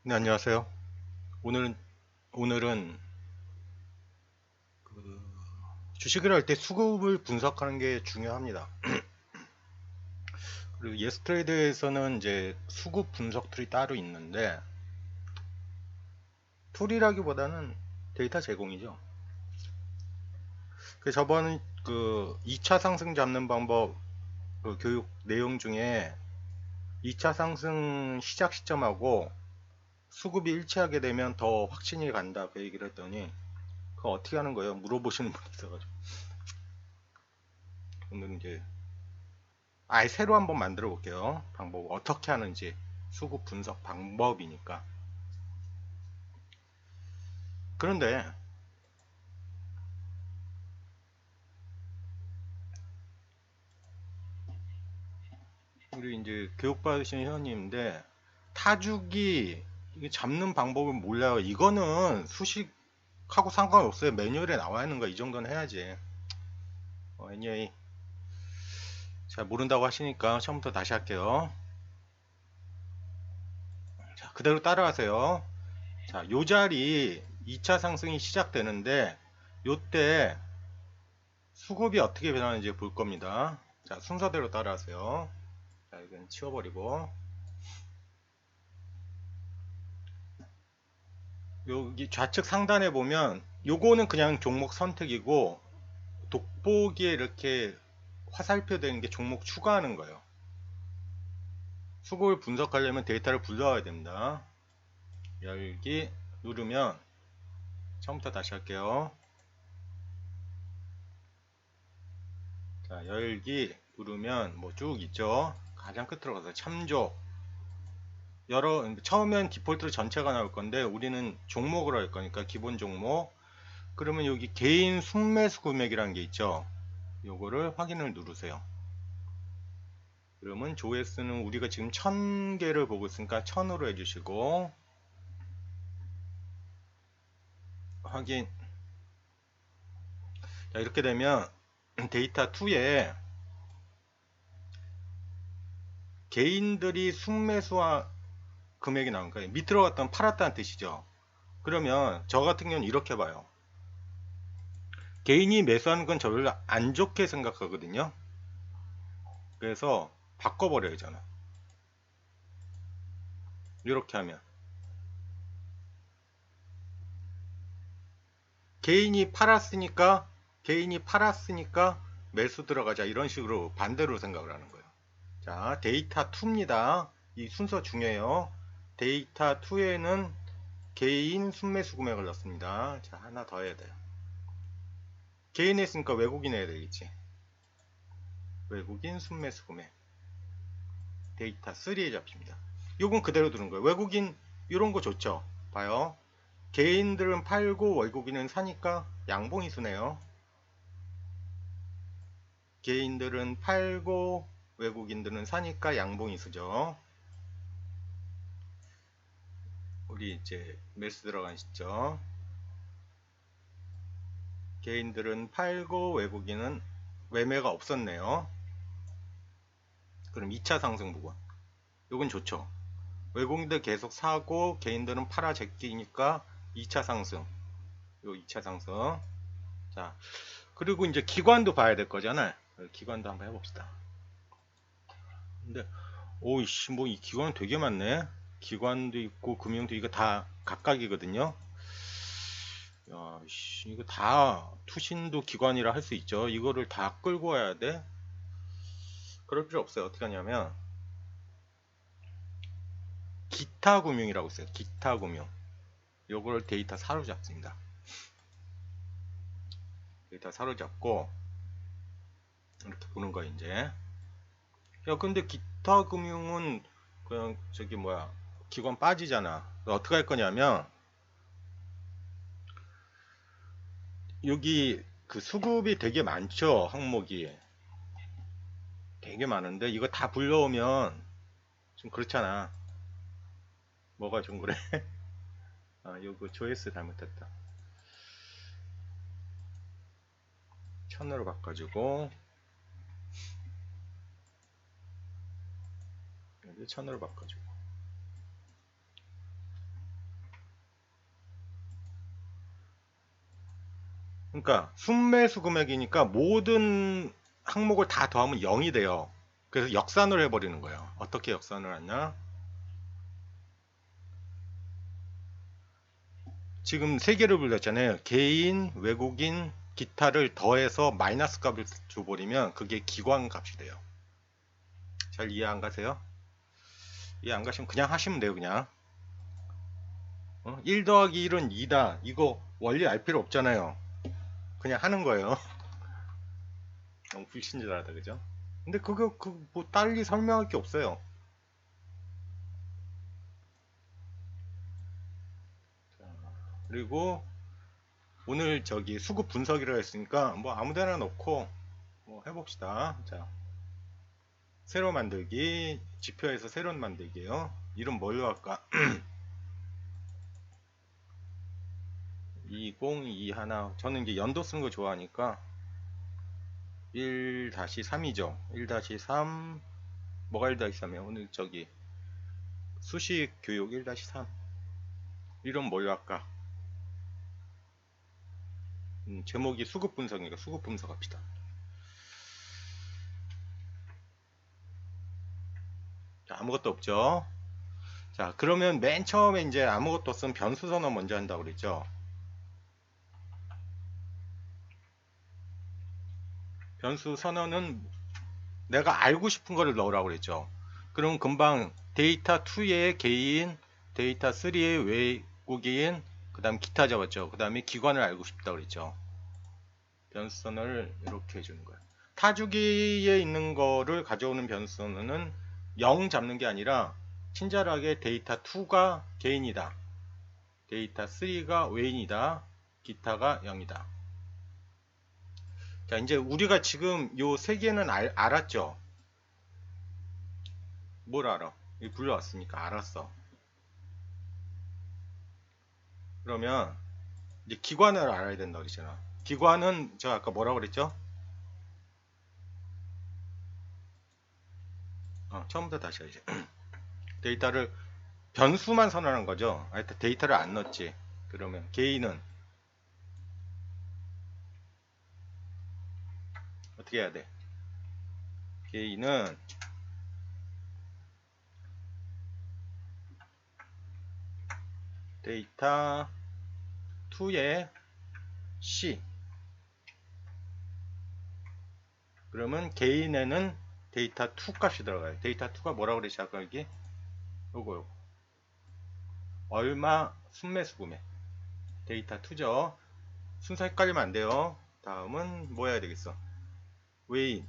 네, 안녕하세요. 오늘은, 오늘은 주식을 할 때 수급을 분석하는 게 중요합니다. 그리고 예스트레이드에서는 이제 수급 분석 툴이 따로 있는데, 툴이라기보다는 데이터 제공이죠. 저번 2차 상승 잡는 방법 교육 내용 중에 2차 상승 시작 시점하고 수급이 일치하게 되면 더 확신이 간다 그 얘기를 했더니, 그거 어떻게 하는 거예요? 물어보시는 분이 있어가지고. 오늘 이제 아예 새로 한번 만들어 볼게요. 방법 어떻게 하는지 수급 분석 방법이니까. 그런데 우리 이제 교육받으신 회원님인데 타주기 이게 잡는 방법을 몰라요. 이거는 수식하고 상관없어요. 매뉴얼에 나와 있는 거 이 정도는 해야지. anyway, 잘 모른다고 하시니까 처음부터 다시 할게요. 자, 그대로 따라하세요. 자, 요 자리 2차 상승이 시작되는데 요때 수급이 어떻게 변하는지 볼 겁니다. 자, 순서대로 따라하세요. 자, 이건 치워버리고 여기 좌측 상단에 보면 요거는 그냥 종목 선택이고 돋보기에 이렇게 화살표 되는 게 종목 추가하는 거예요. 수급을 분석하려면 데이터를 불러와야 됩니다. 열기 누르면 처음부터 다시 할게요. 자, 열기 누르면 뭐 쭉 있죠. 가장 끝으로 가서 참조 처음엔 디폴트로 전체가 나올 건데 우리는 종목으로 할 거니까 기본 종목. 그러면 여기 개인 순매수 금액이라는 게 있죠. 요거를 확인을 누르세요. 그러면 조회수는 우리가 지금 1000개를 보고 있으니까 1000으로 해주시고 확인. 자, 이렇게 되면 데이터 2에 개인들이 순매수와 금액이 나온 거예요. 밑으로 갔던 팔았다는 뜻이죠. 그러면 저 같은 경우는 이렇게 봐요. 개인이 매수하는 건 저를 안 좋게 생각하거든요. 그래서 바꿔버려요, 저는. 이렇게 하면 개인이 팔았으니까 매수 들어가자 이런 식으로 반대로 생각을 하는 거예요. 자, 데이터 2입니다. 이 순서 중요해요. 데이터 2에는 개인 순매수 금액을 넣습니다. 자, 하나 더 해야 돼요. 개인 했으니까 외국인 해야 되겠지. 외국인 순매수 금액 데이터 3에 잡힙니다. 요건 그대로 두는 거예요. 외국인 이런 거 좋죠. 봐요. 개인들은 팔고 외국인은 사니까 양봉이수네요. 개인들은 팔고 외국인들은 사니까 양봉이수죠. 우리 이제 매수 들어간 시점. 개인들은 팔고 외국인은 매매가 없었네요. 그럼 2차 상승 부분. 이건 좋죠. 외국인들 계속 사고 개인들은 팔아 제끼니까 2차 상승. 요 2차 상승. 자, 그리고 이제 기관도 봐야 될 거잖아요. 기관도 한번 해봅시다. 근데 오이씨 뭐 이 기관 되게 많네. 기관도 있고 금융도 이거 다 각각이거든요. 야, 이거 다 투신도 기관이라 할 수 있죠. 이거를 다 끌고 와야 돼? 그럴 필요 없어요. 어떻게 하냐면 기타 금융이라고 있어요. 기타 금융. 요걸 데이터 사로잡습니다. 데이터 사로잡고 이렇게 보는 거 이제. 야, 근데 기타 금융은 그냥 저기 뭐야 기관 빠지잖아. 어떻게 할 거냐면 여기 그 수급이 되게 많죠. 항목이 되게 많은데 이거 다 불러오면 좀 그렇잖아. 뭐가 좀 그래? 아, 요거 조회수 잘못했다. 1000으로 바꿔주고 여기 1000으로 바꿔주고 그러니까 순매수 금액이니까 모든 항목을 다 더하면 0이 돼요. 그래서 역산을 해버리는 거예요. 어떻게 역산을 하냐? 지금 세 개를 불렀잖아요. 개인, 외국인, 기타를 더해서 마이너스 값을 줘버리면 그게 기관 값이 돼요. 잘 이해 안 가세요? 이해 안 가시면 그냥 하시면 돼요. 그냥 1 더하기 1은 2다. 이거 원리 알 필요 없잖아요. 그냥 하는 거예요. 너무 불친절하다, 그죠? 근데 그거 뭐 딸리 설명할 게 없어요. 그리고 오늘 저기 수급 분석이라 했으니까 뭐 아무데나 넣고 뭐 해봅시다. 자, 새로 만들기, 지표에서 새로 만들기예요. 이름 뭘로 할까? 2021. 저는 이제 연도 쓰는 거 좋아하니까 1-3이죠. 1-3. 뭐가 1-3이야? 오늘 저기 수식 교육 1-3. 이름 뭘로 할까? 제목이 수급 분석이니까 수급 분석합시다. 자, 아무것도 없죠. 자, 그러면 맨 처음에 이제 아무것도 없으면 변수 선언 먼저 한다고 그랬죠. 변수 선언은 내가 알고 싶은 거를 넣으라고 그랬죠. 그럼 금방 데이터 2의 개인, 데이터 3의 외국인, 그 다음 기타 잡았죠. 그 다음에 기관을 알고 싶다 그랬죠. 변수 선언을 이렇게 해주는 거예요. 타주기에 있는 거를 가져오는 변수 선언은 0 잡는 게 아니라 친절하게 데이터 2가 개인이다. 데이터 3가 외인이다. 기타가 0이다. 자, 이제 우리가 지금 요 세 개는 알았죠? 뭘 알아? 이 불러왔으니까 알았어. 그러면 이제 기관을 알아야 된다 그랬잖아. 기관은 제가 아까 뭐라고 그랬죠? 처음부터 다시 하죠. 데이터를 변수만 선언한 거죠. 하여튼 데이터를 안 넣었지. 그러면 개인은 어떻게 해야 돼? 개인은 데이터 2의 C. 그러면 개인에는 데이터 2 값이 들어가요. 데이터 2가 뭐라고 그랬지 아까 여기? 요거 얼마 순매수 구매 데이터 2죠. 순서 헷갈리면 안 돼요. 다음은 뭐 해야 되겠어? 외인.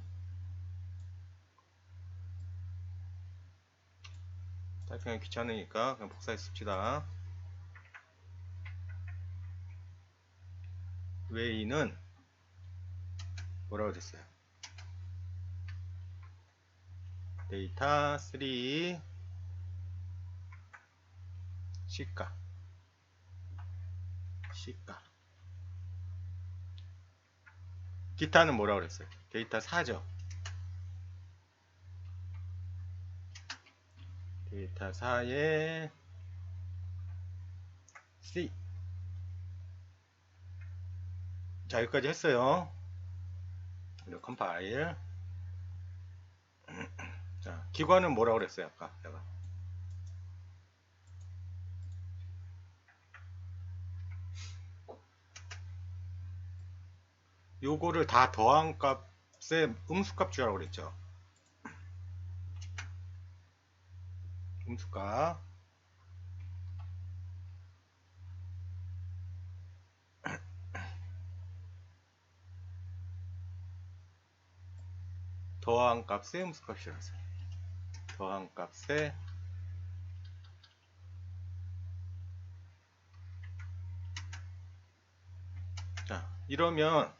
타이핑하기 귀찮으니까 그냥 복사해 씁시다. 외인은 뭐라고 됐어요? 데이터 3 시가 기타는 뭐라고 그랬어요? 데이터 4죠. 데이터 4의 C. 자, 여기까지 했어요. 그리고 컴파일. 자, 기관은 뭐라고 그랬어요? 아까 제가. 요거를 다 더한 값에 음수값 주라고 그랬죠. 음수값. 더한 값에 음수값이라고 했어요. 더한 값에 자, 이러면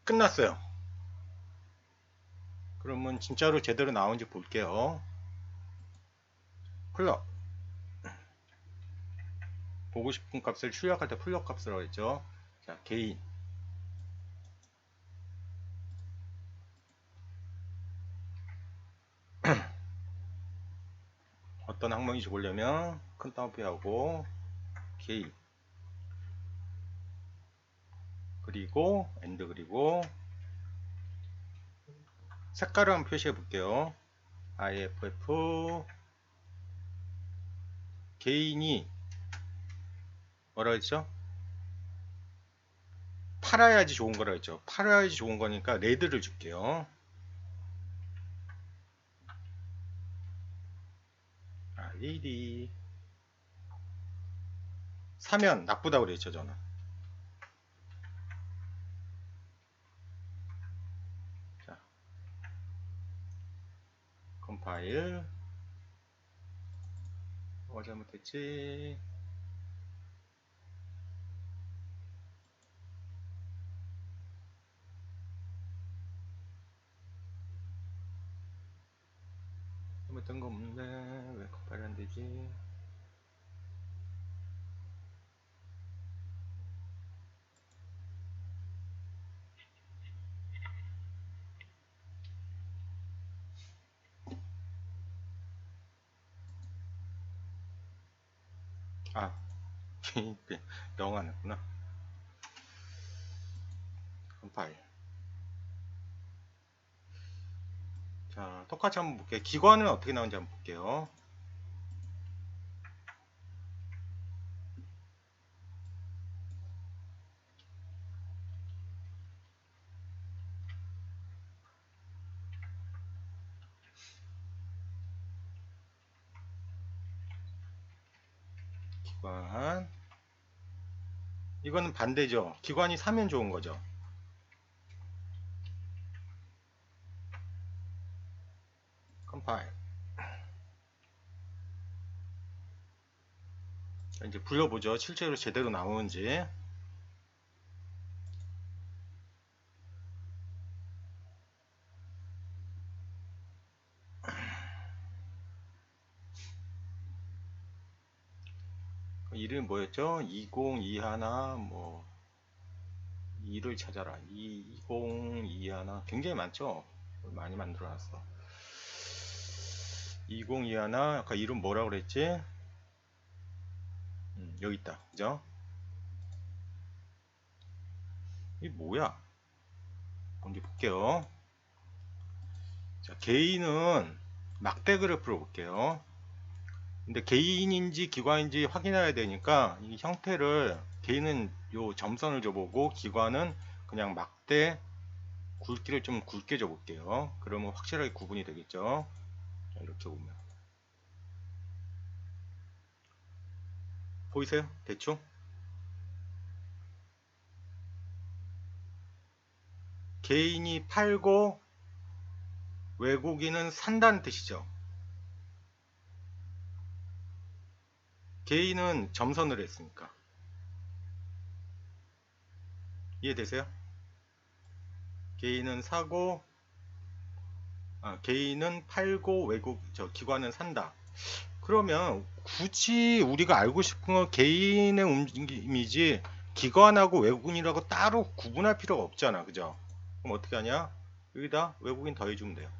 끝났어요. 그러면 진짜로 제대로 나온지 볼게요. 플럭. 보고 싶은 값을 출력할 때 플럭 값이라고 했죠. 자, 개인. 어떤 항목인지 보려면 큰 따옴표하고 게일 그리고 엔드 그리고 색깔을 한번 표시해 볼게요. IFF 게인이 뭐라 했죠? 팔아야지 좋은 거라 했죠. 팔아야지 좋은 거니까 레드를 줄게요. 레디 사면 나쁘다고 그랬죠 저는. 자, 컴파일. 뭐가 잘못했지? 잘못된 거 없는데 왜 컴파일 안 되지? 아, 영어 안 했구나. 컴파일. 자, 똑같이 한번 볼게요. 기관은 어떻게 나오는지 한번 볼게요. 기관. 이거는 반대죠. 기관이 사면 좋은 거죠. 컴파일. 이제 불러보죠. 실제로 제대로 나오는지. 이름이 뭐였죠? 2021 뭐 2를 찾아라. 2021 굉장히 많죠? 많이 만들어 놨어. 2021 아까 이름 뭐라고 그랬지? 여기 있다. 그죠? 이게 뭐야? 먼저 볼게요. 자, 개인은 막대 그래프로 볼게요. 근데 개인인지 기관인지 확인해야 되니까 이 형태를 개인은 요 점선을 줘보고 기관은 그냥 막대 굵기를 좀 굵게 줘볼게요. 그러면 확실하게 구분이 되겠죠. 자, 이렇게 보면 보이세요? 대충 개인이 팔고 외국인은 산다는 뜻이죠. 개인은 점선을 했으니까. 이해되세요? 개인은 사고, 개인은 팔고 기관은 산다. 그러면 굳이 우리가 알고 싶은 건 개인의 움직임이지 기관하고 외국인이라고 따로 구분할 필요가 없잖아. 그죠? 그럼 어떻게 하냐? 여기다 외국인 더해주면 돼요.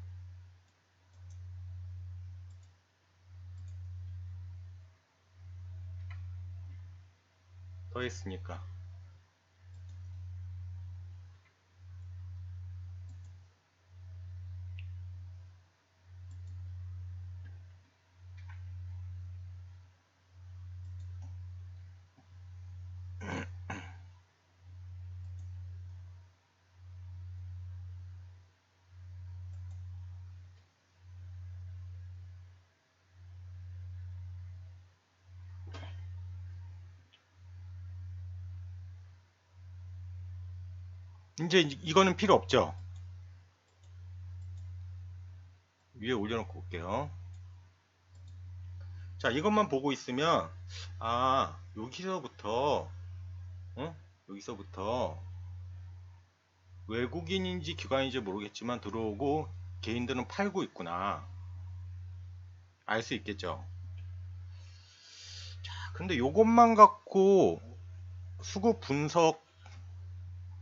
더했으니까. 이제 이거는 필요 없죠. 위에 올려놓고 올게요. 자, 이것만 보고 있으면 여기서부터 여기서부터 외국인인지 기관인지 모르겠지만 들어오고 개인들은 팔고 있구나 알 수 있겠죠. 자, 근데 요것만 갖고 수급 분석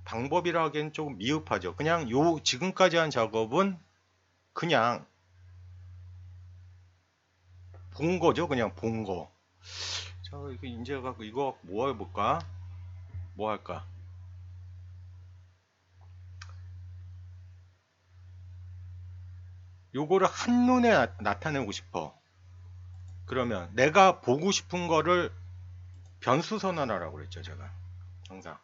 방법이라 하기엔 조금 미흡하죠. 그냥 지금까지 한 작업은 그냥 본 거죠. 그냥 본 거. 자, 자, 이거 인제 갖고 이거 뭐 해볼까? 뭐 할까? 요거를 한눈에 나타내고 싶어. 그러면 내가 보고 싶은 거를 변수 선언하라고 그랬죠, 제가. 항상.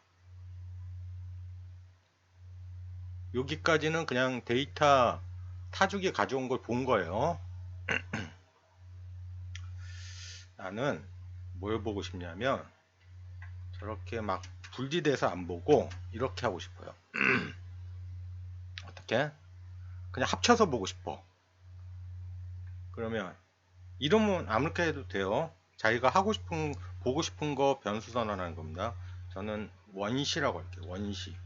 여기까지는 그냥 데이터 타주기 가져온 걸 본 거예요. 나는 뭘 보고 싶냐면 저렇게 막 분리돼서 안 보고 이렇게 하고 싶어요. 어떻게? 그냥 합쳐서 보고 싶어. 그러면 이름은 아무렇게 해도 돼요. 자기가 하고 싶은 보고 싶은 거 변수 선언하는 겁니다. 저는 원시라고 할게요. 원시.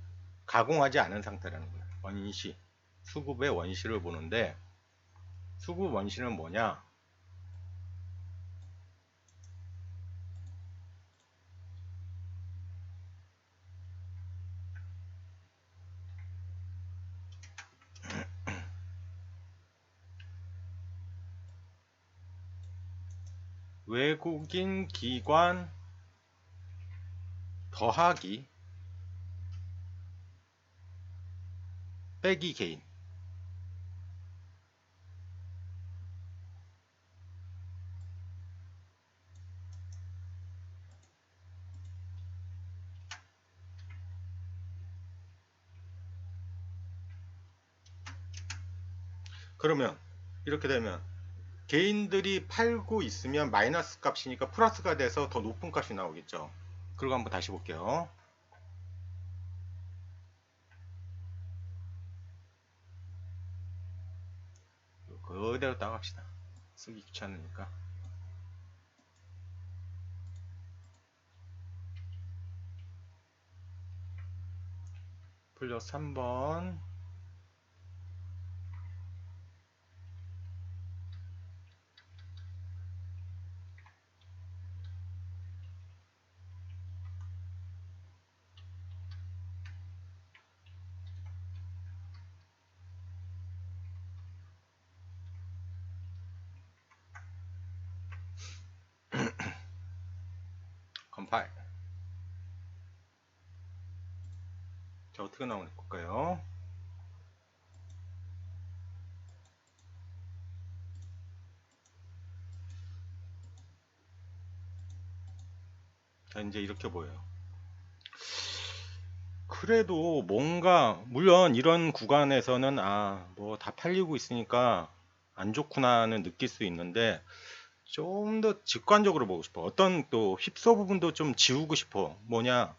가공하지 않은 상태라는 거예요. 원시. 수급의 원시를 보는데 수급 원시는 뭐냐? 외국인 기관 더하기 빼기 개인. 그러면 이렇게 되면 개인들이 팔고 있으면 마이너스 값이니까 플러스가 돼서 더 높은 값이 나오겠죠. 그리고 한번 다시 볼게요. 그대로 따갑시다. 쓰기 귀찮으니까. 플러스 3번. 컴파일. 자, 어떻게 나오는 걸까요? 자, 이제 이렇게 보여요. 그래도 뭔가 물론 이런 구간에서는 뭐 다 팔리고 있으니까 안 좋구나는 느낄 수 있는데 좀 더 직관적으로 보고 싶어. 어떤 또 휩소 부분도 좀 지우고 싶어. 뭐냐,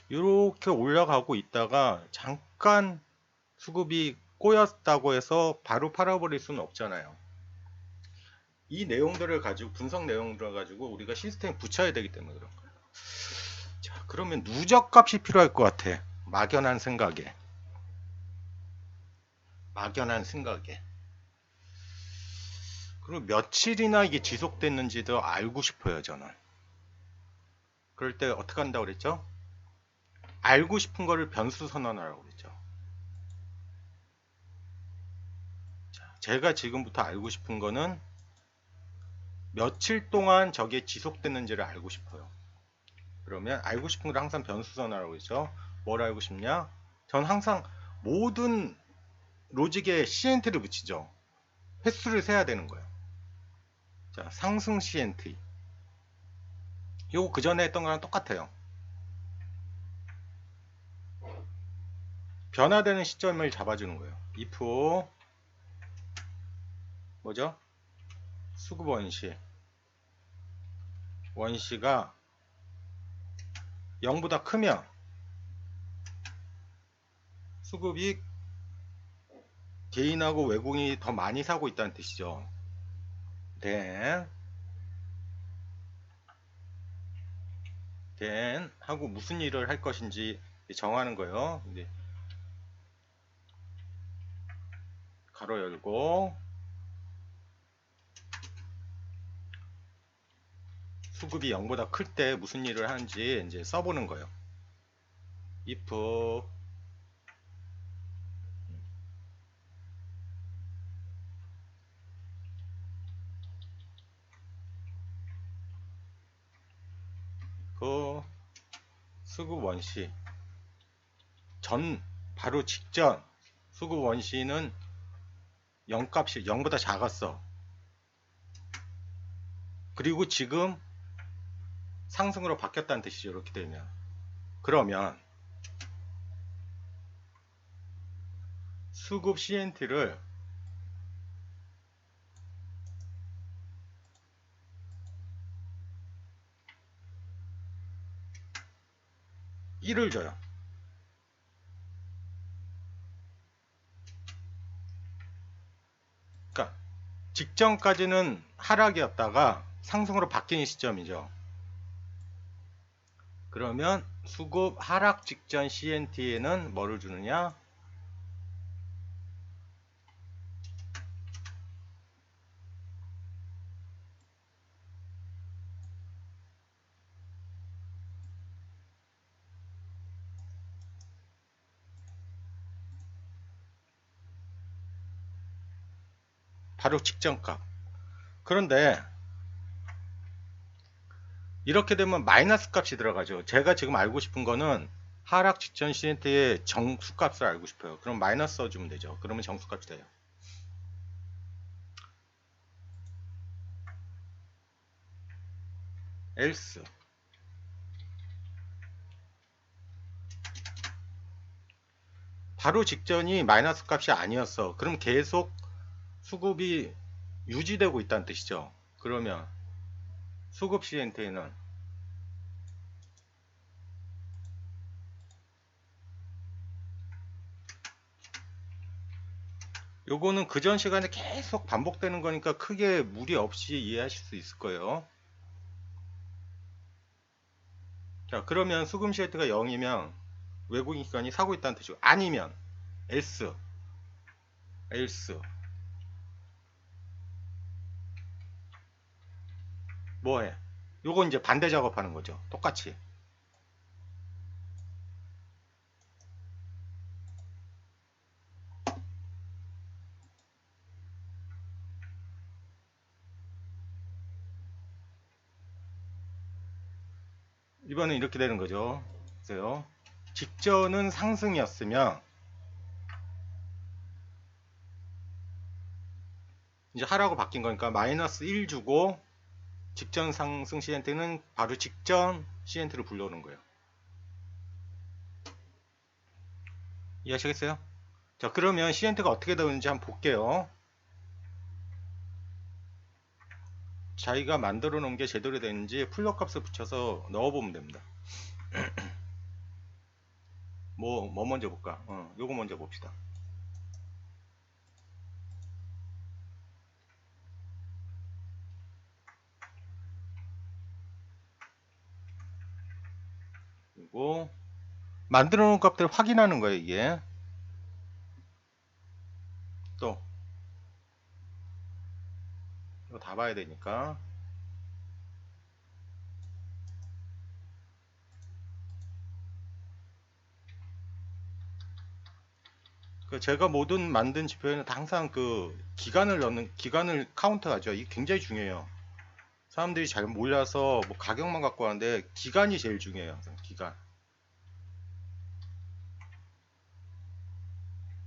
이렇게 올라가고 있다가 잠깐 수급이 꼬였다고 해서 바로 팔아버릴 수는 없잖아요. 이 내용들을 가지고 분석 내용들을 가지고 우리가 시스템에 붙여야 되기 때문에 그런 거예요. 자, 그러면 누적값이 필요할 것 같아. 막연한 생각에. 막연한 생각에. 그리고 며칠이나 이게 지속됐는지도 알고 싶어요, 저는. 그럴 때 어떻게 한다고 그랬죠? 알고 싶은 거를 변수 선언하라고 그랬죠. 자, 제가 지금부터 알고 싶은 거는 며칠 동안 저게 지속됐는지를 알고 싶어요. 그러면 알고 싶은 걸 항상 변수 선언하라고 그랬죠. 뭘 알고 싶냐? 전 항상 모든 로직에 CNT를 붙이죠. 횟수를 세야 되는 거예요. 자, 상승 CNT. 요거 그 전에 했던 거랑 똑같아요. 변화되는 시점을 잡아주는 거예요. if 뭐죠? 수급 원시. 원시가 0보다 크면 수급이 개인하고 외국인이 더 많이 사고 있다는 뜻이죠. then 하고 무슨 일을 할 것인지 정하는 거예요. 이제 가로 열고 수급이 0보다 클 때 무슨 일을 하는지 이제 써보는 거예요. if 수급 원시 전 바로 직전 수급 원시는 0값이 0보다 작았어. 그리고 지금 상승으로 바뀌었다는 뜻이죠. 이렇게 되면 그러면 수급 CNT를 (1을) 줘요. 그러니까 직전까지는 하락이었다가 상승으로 바뀌는 시점이죠. 그러면 수급 하락 직전 CNT에는 뭐를 주느냐? 바로 직전값. 그런데 이렇게 되면 마이너스 값이 들어가죠. 제가 지금 알고 싶은 거는 하락 직전 CNT의 정수값을 알고 싶어요. 그럼 마이너스 써주면 되죠. 그러면 정수값이 돼요. else 바로 직전이 마이너스 값이 아니었어. 그럼 계속 수급이 유지되고 있다는 뜻이죠. 그러면 수급 CNT는 요거는 그 전 시간에 계속 반복되는 거니까 크게 무리 없이 이해하실 수 있을 거예요. 자, 그러면 수급 CNT가 0이면 외국인 기관이 사고 있다는 뜻이고, 아니면 else 뭐해? 요거 이제 반대 작업하는 거죠. 똑같이. 이번엔 이렇게 되는 거죠. 보세요. 직전은 상승이었으면 이제 하라고 바뀐 거니까 마이너스 1 주고 직전 상승 CNT는 바로 직전 CNT를 불러오는 거예요. 이해하시겠어요? 자, 그러면 CNT가 어떻게 되는지 한번 볼게요. 자기가 만들어 놓은 게 제대로 되는지 풀로 값을 붙여서 넣어보면 됩니다. 뭐 먼저 볼까? 요거 먼저 봅시다. 그리고 만들어 놓은 값들을 확인하는 거예요, 이게. 또 이거 다 봐야 되니까. 제가 모든 만든 지표에는 항상 그 기간을 카운트하죠. 이게 굉장히 중요해요. 사람들이 잘 몰라서 뭐 가격만 갖고 하는데 기간이 제일 중요해요. 항상 기간.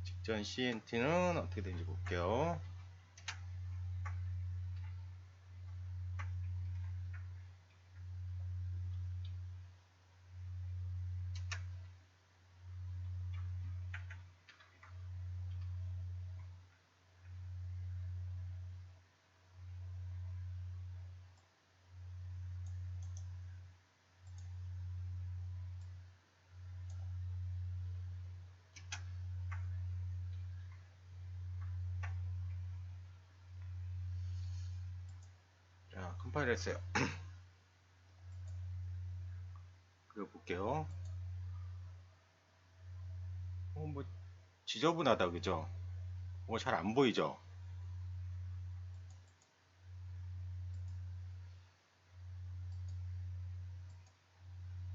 직전 CNT는 어떻게 되는지 볼게요. 자, 컴파일 했어요. 그리고 볼게요. 뭐 지저분하다, 그죠? 뭐 잘 안 보이죠?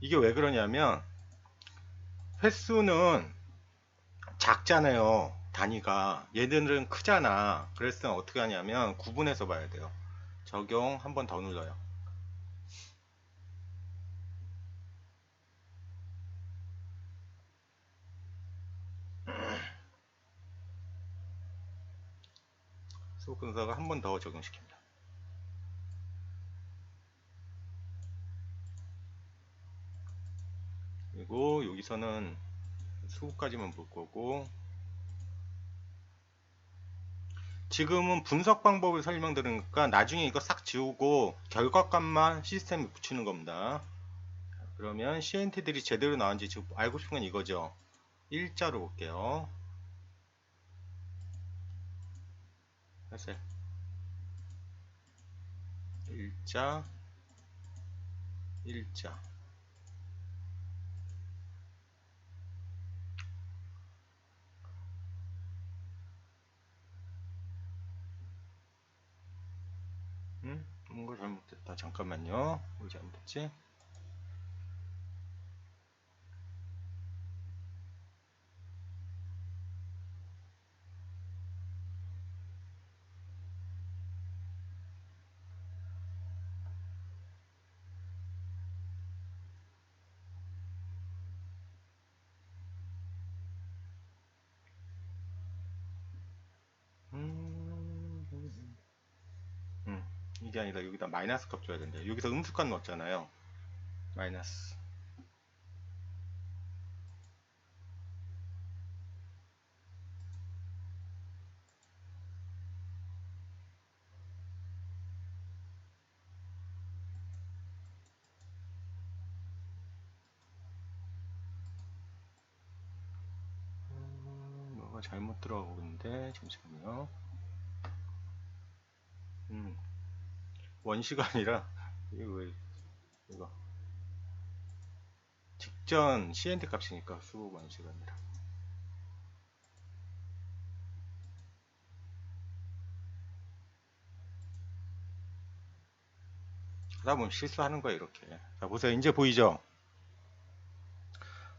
이게 왜 그러냐면 횟수는 작잖아요. 단위가. 얘들은 크잖아. 그랬을 땐 어떻게 하냐면 구분해서 봐야 돼요. 적용 한 번 더 눌러요. 수급 분석을 한 번 더 적용시킵니다. 그리고 여기서는 수급까지만 볼 거고, 지금은 분석 방법을 설명드리니까 나중에 이거 싹 지우고 결과값만 시스템에 붙이는 겁니다. 그러면 CNT들이 제대로 나온지 지금 알고 싶은 건 이거죠. 일자로 볼게요. 하세요. 일자, 일자. 뭔가 잘못됐다. 잠깐만요. 뭐 잘못됐지? 이게 아니라 여기다 마이너스 값 줘야 된다. 여기서 음수값 넣었잖아요. 마이너스. 뭐가 잘못 들어가고 있는데 잠시만요. 원시가 아니라 이거 왜 이거 직전 CNT 값이니까 수급 원시가 아니라. 하다 보면 실수하는 거예요. 이렇게. 자 보세요. 이제 보이죠?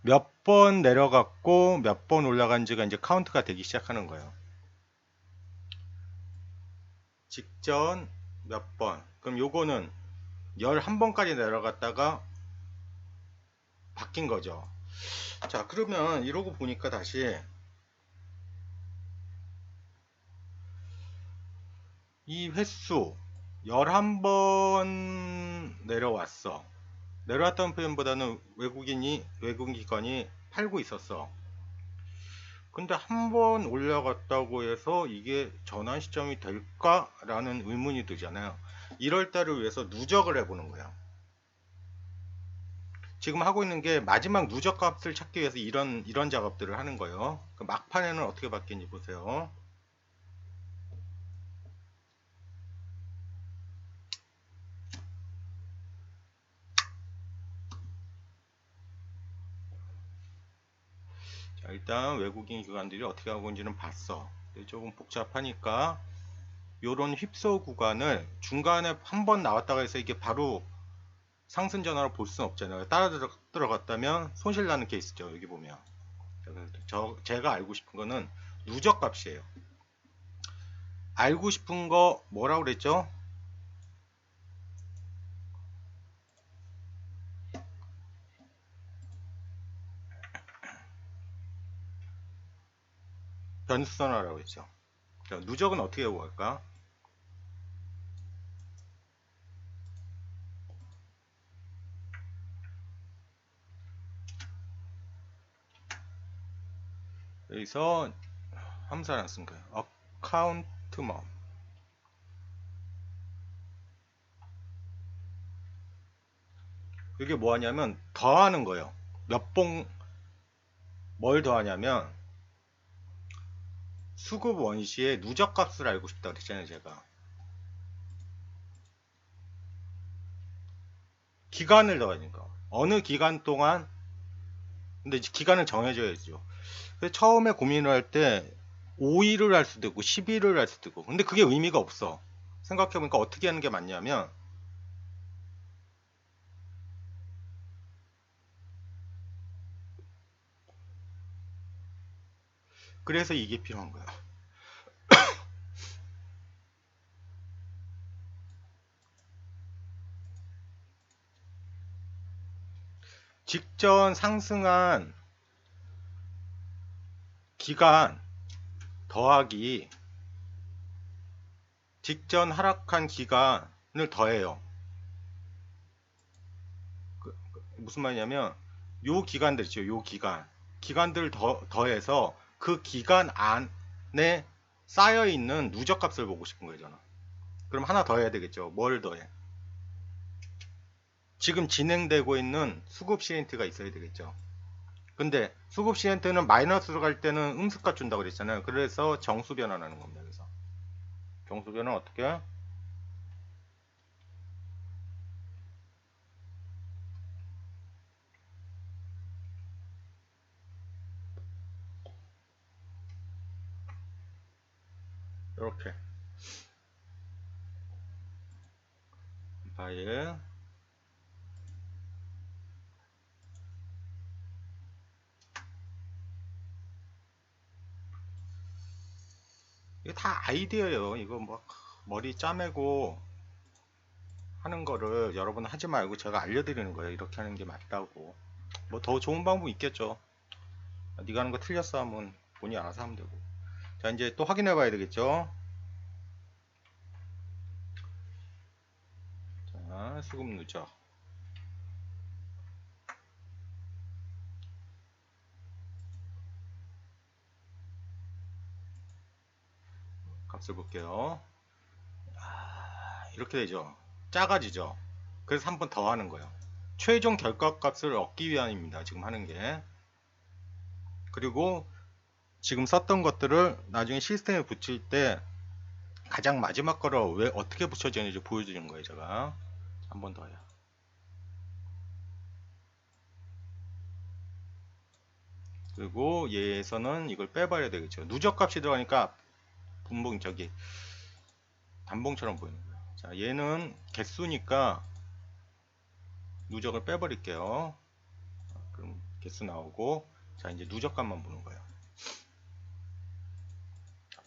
몇 번 내려갔고 몇 번 올라간지가 이제 카운트가 되기 시작하는 거예요. 직전 몇 번. 그럼 요거는 11번까지 내려갔다가 바뀐 거죠. 자 그러면 이러고 보니까 다시 이 횟수 11번 내려왔어. 내려왔다는 표현보다는 외국인기관이 팔고 있었어. 근데 한 번 올라갔다고 해서 이게 전환 시점이 될까라는 의문이 들잖아요. 이럴 때를 위해서 누적을 해보는 거야. 지금 하고 있는 게 마지막 누적 값을 찾기 위해서 이런 작업들을 하는 거예요. 그 막판에는 어떻게 바뀌는지 보세요. 자, 일단 외국인 기관들이 어떻게 하고 있는지는 봤어. 조금 복잡하니까 요런 휩소 구간을 중간에 한 번 나왔다가 해서 이게 바로 상승 전환을 볼 수는 없잖아요. 따라 들어갔다면 손실 나는 케이스죠. 여기 보면. 제가 알고 싶은 거는 누적 값이에요. 알고 싶은 거 뭐라고 그랬죠? 변수선화라고 했죠. 자, 누적은 어떻게 구할까? 여기서 함수를 안 쓴 거예요. accountmom. 이게 뭐 하냐면 더하는 거예요. 뭘 더하냐면 수급 원시의 누적 값을 알고 싶다 그랬잖아요, 제가. 기간을 더하니까. 어느 기간 동안, 근데 이제 기간을 정해줘야죠. 그래서 처음에 고민을 할 때 5일을 할 수도 있고 10일을 할 수도 있고. 근데 그게 의미가 없어. 생각해보니까 어떻게 하는 게 맞냐면 그래서 이게 필요한 거야. 직전 상승한 기간 더하기 직전 하락한 기간을 더해요. 무슨 말이냐면 요 기간들 있죠. 요 기간들 더해서 그 기간 안에 쌓여 있는 누적값을 보고 싶은 거예요, 저는. 그럼 하나 더 해야 되겠죠. 뭘 더해? 지금 진행되고 있는 수급 시엔트가 있어야 되겠죠. 근데 수급 시엔트는 마이너스로 갈 때는 음수값 준다고 그랬잖아요. 그래서 정수 변환하는 겁니다. 그래서 정수 변환 어떻게? 이렇게 파일 이거 다 아이디어예요. 이거 뭐 머리 짜매고 하는 거를 여러분 하지 말고 제가 알려드리는 거예요. 이렇게 하는 게 맞다고. 뭐 더 좋은 방법 있겠죠. 네가 하는 거 틀렸어 하면 본인이 알아서 하면 되고. 자, 이제 또 확인해 봐야 되겠죠. 자, 수급 누적 값을 볼게요. 이렇게 되죠. 작아지죠. 그래서 한 번 더 하는 거예요. 최종 결과값을 얻기 위함입니다. 지금 하는 게. 그리고 지금 썼던 것들을 나중에 시스템에 붙일 때 가장 마지막 거를 왜 어떻게 붙여지는지 보여주는 거예요. 제가 한 번 더 해요. 그리고 얘에서는 이걸 빼버려야 되겠죠. 누적값이 들어가니까 분봉 저기 단봉처럼 보이는 거예요. 자, 얘는 개수니까 누적을 빼버릴게요. 그럼 개수 나오고, 자, 이제 누적값만 보는 거예요.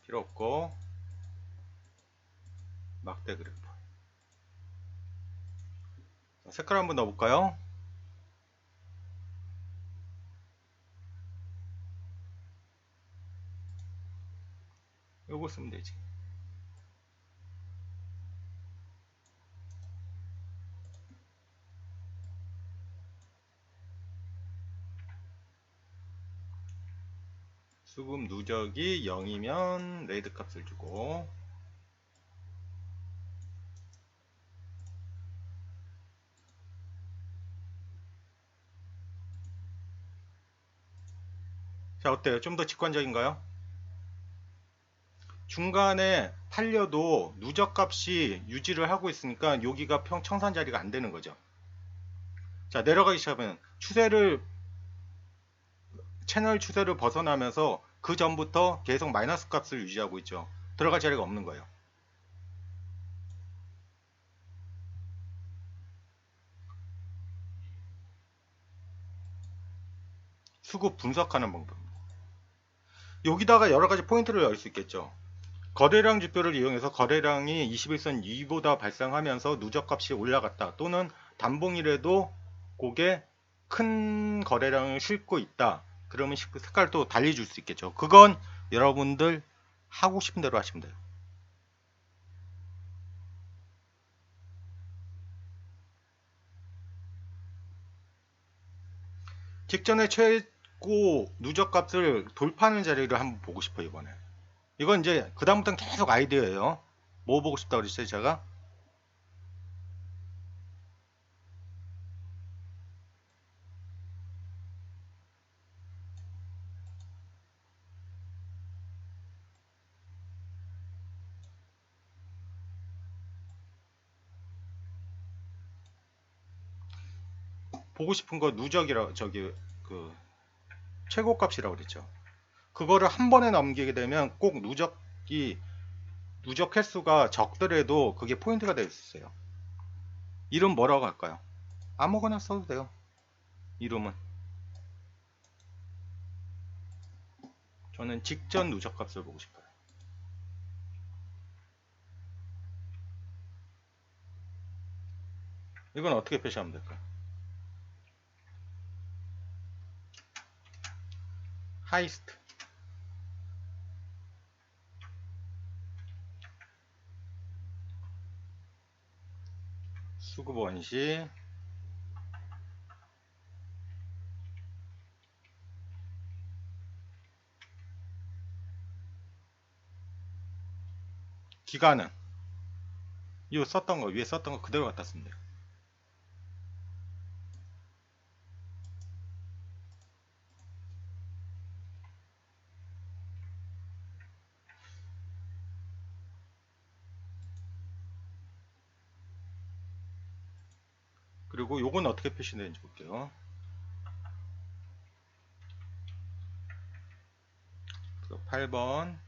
필요 없고, 막대 그래프. 자, 색깔 한번 넣어볼까요? 요거 쓰면 되지. 수급 누적이 0이면 레이드 값을 주고, 자, 어때요? 좀 더 직관적인가요? 중간에 팔려도 누적값이 유지를 하고 있으니까 여기가 청산 자리가 안 되는 거죠. 자, 내려가기 시작하면 채널 추세를 벗어나면서 그 전부터 계속 마이너스 값을 유지하고 있죠. 들어갈 자리가 없는 거예요. 수급 분석하는 방법입니다. 여기다가 여러 가지 포인트를 열 수 있겠죠. 거래량 지표를 이용해서 거래량이 21선 이보다 발생하면서 누적값이 올라갔다. 또는 단봉이라도 그게 큰 거래량을 싣고 있다. 그러면 색깔도 달리 줄 수 있겠죠. 그건 여러분들 하고 싶은 대로 하시면 돼요. 직전에 최고 누적값을 돌파하는 자리를 한번 보고 싶어요, 이번에. 이건 이제 그다음부터는 계속 아이디어예요. 뭐 보고 싶다고 그랬어요, 제가? 보고 싶은 거 누적이라 저기 그 최고값이라고 그랬죠. 그거를 한 번에 넘기게 되면 꼭 누적 횟수가 적더라도 그게 포인트가 될 수 있어요. 이름 뭐라고 할까요? 아무거나 써도 돼요. 이름은 저는 직전 누적값을 보고 싶어요. 이건 어떻게 표시하면 될까요? 하이스트. 수급 원시, 기간은 이 썼던 거 위에 썼던 거 그대로 갖다 쓰면 돼요. 그리고 요건 어떻게 표시되는지 볼게요. 8번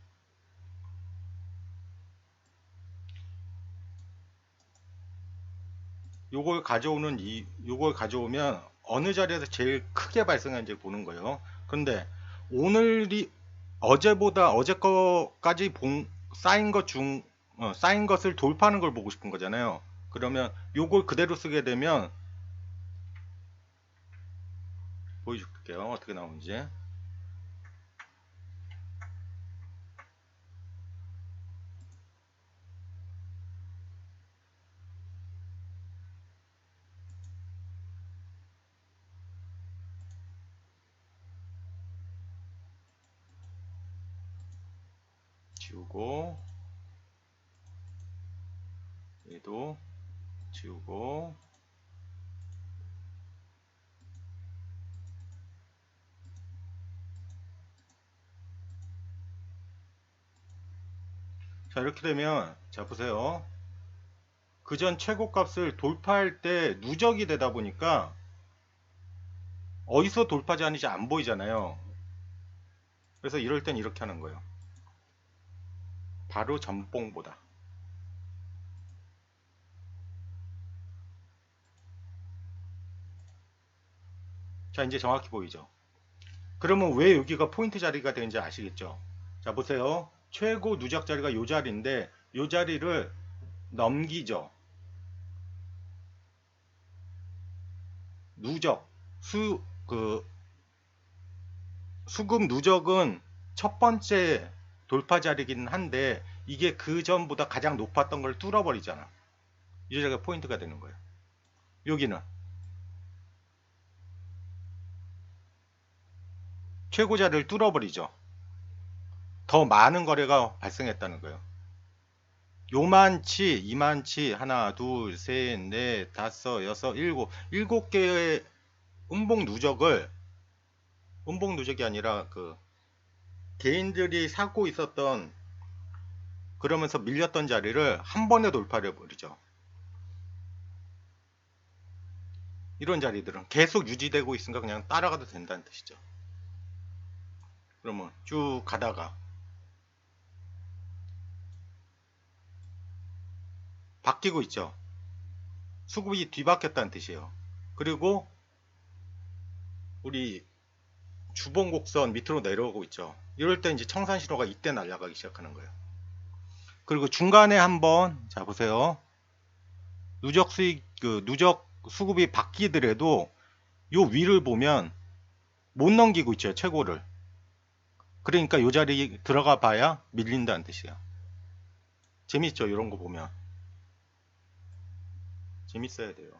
요걸 가져오면 어느 자리에서 제일 크게 발생하는지 보는 거예요. 그런데 오늘이 어제 거까지 쌓인 것을 돌파하는 걸 보고 싶은 거잖아요. 그러면 요걸 그대로 쓰게 되면 보여줄게요. 어떻게 나오는지. 지우고, 얘도 지우고, 자, 이렇게 되면, 자, 보세요. 그전 최고값을 돌파할 때 누적이 되다 보니까 어디서 돌파 제한인지 안 보이잖아요. 그래서 이럴 땐 이렇게 하는 거예요. 바로 전봉보다. 자, 이제 정확히 보이죠? 그러면 왜 여기가 포인트 자리가 되는지 아시겠죠? 자, 보세요. 최고 누적 자리가 이 자리인데 이 자리를 넘기죠. 누적, 수급 누적은 첫 번째 돌파 자리긴 한데 이게 그 전보다 가장 높았던 걸 뚫어버리잖아. 이 자리가 포인트가 되는 거예요. 여기는 최고 자리를 뚫어버리죠. 더 많은 거래가 발생했다는 거예요. 요만치, 이만치, 하나, 둘, 셋, 넷, 다섯, 여섯, 일곱 개의 음봉 누적이 아니라 개인들이 사고 있었던 그러면서 밀렸던 자리를 한 번에 돌파를 해버리죠. 이런 자리들은 계속 유지되고 있으니까 그냥 따라가도 된다는 뜻이죠. 그러면 쭉 가다가 바뀌고 있죠. 수급이 뒤바뀌었다는 뜻이에요. 그리고 우리 주봉 곡선 밑으로 내려오고 있죠. 이럴 때 이제 청산 신호가 이때 날아가기 시작하는 거예요. 그리고 중간에 한번 자 보세요. 누적 수급이 바뀌더라도 요 위를 보면 못 넘기고 있죠. 최고를. 그러니까 요 자리 들어가 봐야 밀린다는 뜻이에요. 재밌죠? 이런 거 보면. 재밌어야 돼요.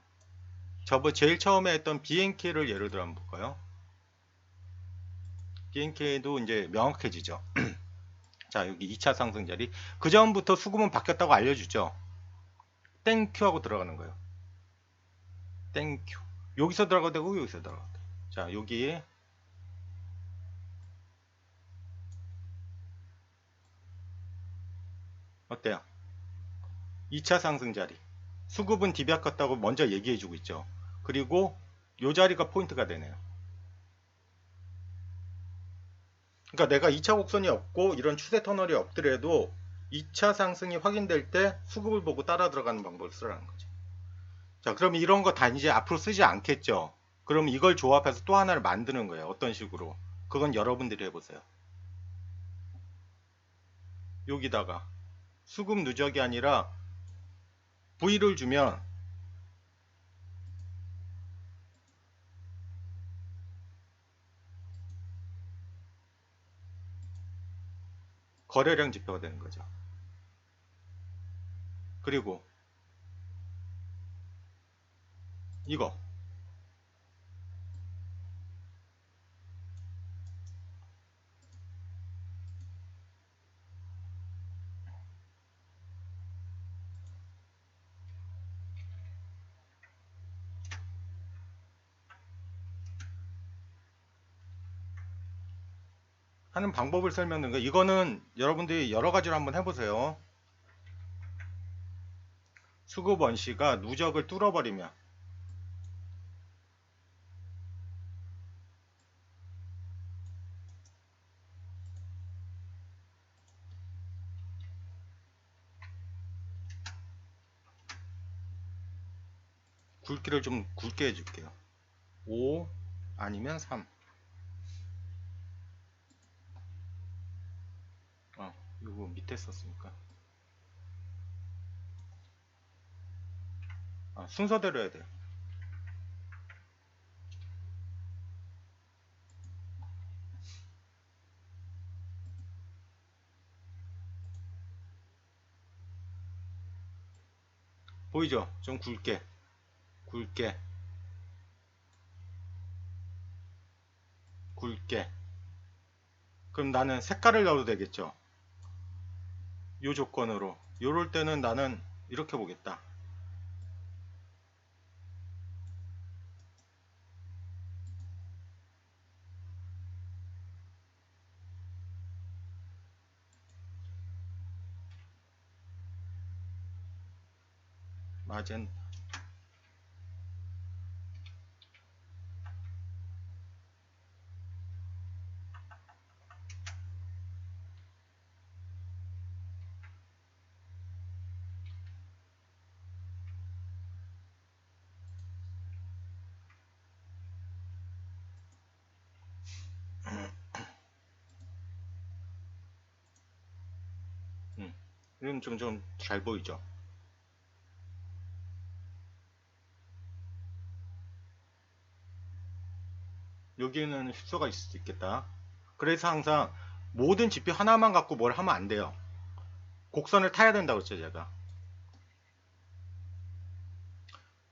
제일 처음에 했던 BNK를 예를 들어 한번 볼까요? BNK도 이제 명확해지죠. 자, 여기 2차 상승 자리. 그 전부터 수급은 바뀌었다고 알려주죠. 땡큐 하고 들어가는 거예요. 땡큐. 여기서 들어가도 되고 여기서 들어가도 돼요. 자, 여기 어때요? 2차 상승 자리. 수급은 뒤바뀌었다고 먼저 얘기해주고 있죠. 그리고 요 자리가 포인트가 되네요. 그러니까 내가 2차 곡선이 없고 이런 추세 터널이 없더라도 2차 상승이 확인될 때 수급을 보고 따라 들어가는 방법을 쓰라는 거죠. 자, 그럼 이런 거 다 이제 앞으로 쓰지 않겠죠. 그럼 이걸 조합해서 또 하나를 만드는 거예요. 어떤 식으로? 그건 여러분들이 해보세요. 여기다가 수급 누적이 아니라 V를 주면 거래량 지표가 되는 거죠. 그리고 이거 하는 방법을 설명드린 거예요. 이거는 여러분들이 여러 가지로 한번 해보세요. 수급 원시가 누적을 뚫어버리면 굵기를 좀 굵게 해줄게요. 5 아니면 3. 이거 밑에 썼으니까. 순서대로 해야 돼요. 보이죠? 좀 굵게, 굵게, 굵게. 그럼 나는 색깔을 넣어도 되겠죠? 요 조건으로. 요럴 때는 나는 이렇게 보겠다. 마젠 이건 좀 잘 보이죠? 여기에는 흡수가 있을 수 있겠다. 그래서 항상 모든 지표 하나만 갖고 뭘 하면 안 돼요. 곡선을 타야 된다고 했죠, 제가.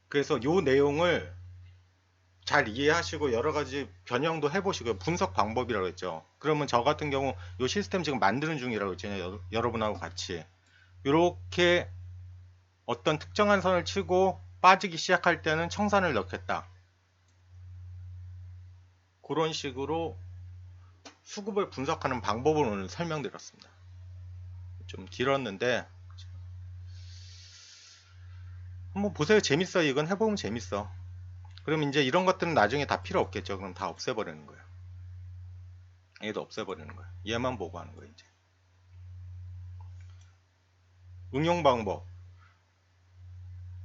그래서 요 내용을 잘 이해하시고 여러 가지 변형도 해보시고요. 분석 방법이라고 했죠. 그러면 저 같은 경우 요 시스템 지금 만드는 중이라고 했잖아요. 여러분하고 같이. 이렇게 어떤 특정한 선을 치고 빠지기 시작할 때는 청산을 넣겠다. 그런 식으로 수급을 분석하는 방법을 오늘 설명드렸습니다. 좀 길었는데 한번 보세요. 재밌어요. 이건 해보면 재밌어. 그럼 이제 이런 것들은 나중에 다 필요 없겠죠. 그럼 다 없애버리는 거예요. 얘도 없애버리는 거예요. 얘만 보고 하는 거예요. 이제 응용 방법.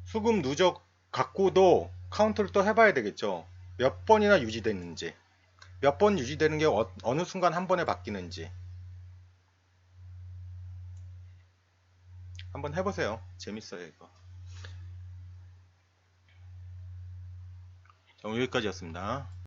수급 누적 갖고도 카운트를 또 해봐야 되겠죠. 몇 번이나 유지됐는지, 몇 번 유지되는 게 어느 순간 한 번에 바뀌는지 한번 해보세요. 재밌어요 이거. 자, 오늘 여기까지였습니다.